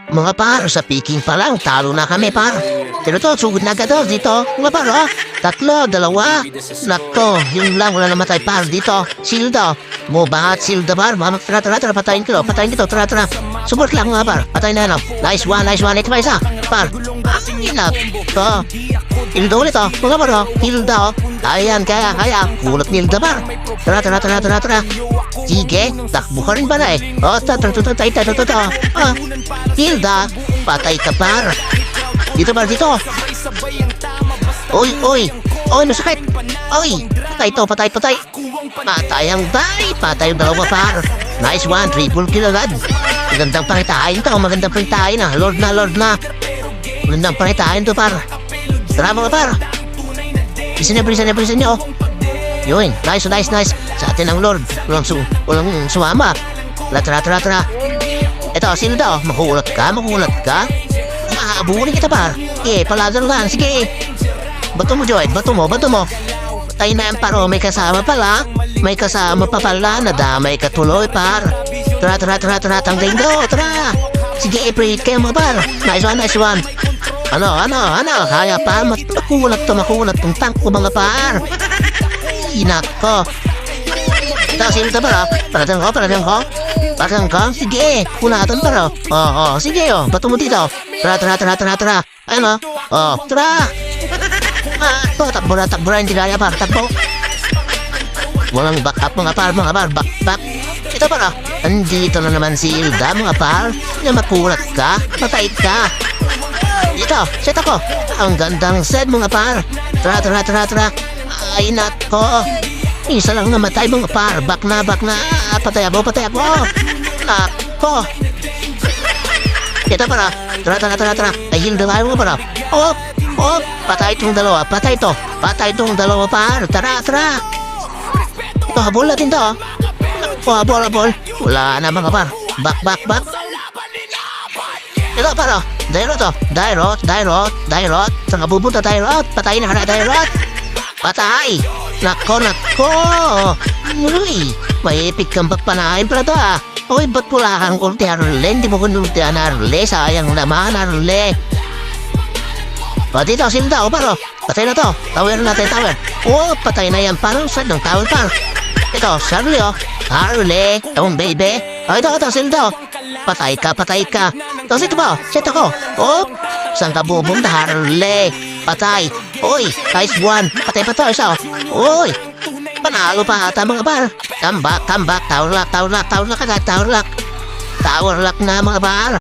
Mga par, sa picking pa lang, talo na kami par. Pero to, sugod na agad dito. Mga par, oh. Tatlo, dalawa. Nakto, yun lang, wala namatay par dito. Silda. Mo bakit silda par? Tara, patayin ko. Patayin dito, tara. Support lang mga par. Patayin na yan. Nice one. Ito pa isa. Par. Inap. To. Hilda ulit oh. Mga par, oh. Hilda, oh. Ayan, kaya. Kulot ni Hilda par. Tara. Sige, takbo ka rin ba na eh? Oh, tatay. Ah, Hilda, patay ka par. Dito par, dito. Oy, masakit. Oy, patay. Patay ang dalawa par. Nice one, triple kill agad. Magandang pangitain to, Lord na. Magandang pangitain to par. Tara mga par. Bilisan niyo. Yun, nice. Sa atin ang Lord. Walang sumama. Tara. Ito, sino daw? Makulat ka? Mahabulin kita par. Sige, paladar lang. Sige. Bato mo, Joy. Bato mo. Tayo na yan paro. May kasama pala. May kasama pa pala. Nadamay ka tuloy par. Tara. Tanggain daw. Tara. Sige, i-preheat kayo mo par. Nice one. Ano? Kaya pa. Makulat tong tank ko mga par. Inak ko. Ito, sino ito paro? Paratang ko. Sige. Kulatan paro. Sige oh. Bato mo dito. Tara. Ayun oh. Tara. Takbo na, hindi kaya par. Takbo. Walang back up mga par. Back. Ito paro. Andito na naman si Hilda mga par. Makulat ka. Patay ka. Dito, set ako. Ang gandang set mga par. Tara. Ay nako. Isa lang namatay mga par. Back na. Patay ako. Nako. Ito para. Tara. Ay Hilda tayo mga para. Patay itong dalawa. Patay itong dalawa par. Tara. Ito, habol natin to. Habol. Wala na mga par. Back. Ito para. Dairot. Saan ka pupunta Dairot? Patay na ka na Dairot. Patay. Nako. Uy, may epic kang panahin pala to ah. Uy, ba't pula kang ulti Arle? Hindi mo kunultihan Arle. Sayang naman Arle. Dito, silda o paro. Patay na to. Tower natin. Patay na yan paro. Saan ng tower par? Ito, Charlie oh. Arle. Baby. Ito, silda o. Patay ka. Tapos ito ba? Set ako. Saan ka bubunta Arle? Patay. Uy, nice one. Patay pa to isa oh. Uy, panalo pa ata mga par. Come back. Tower lock na mga par.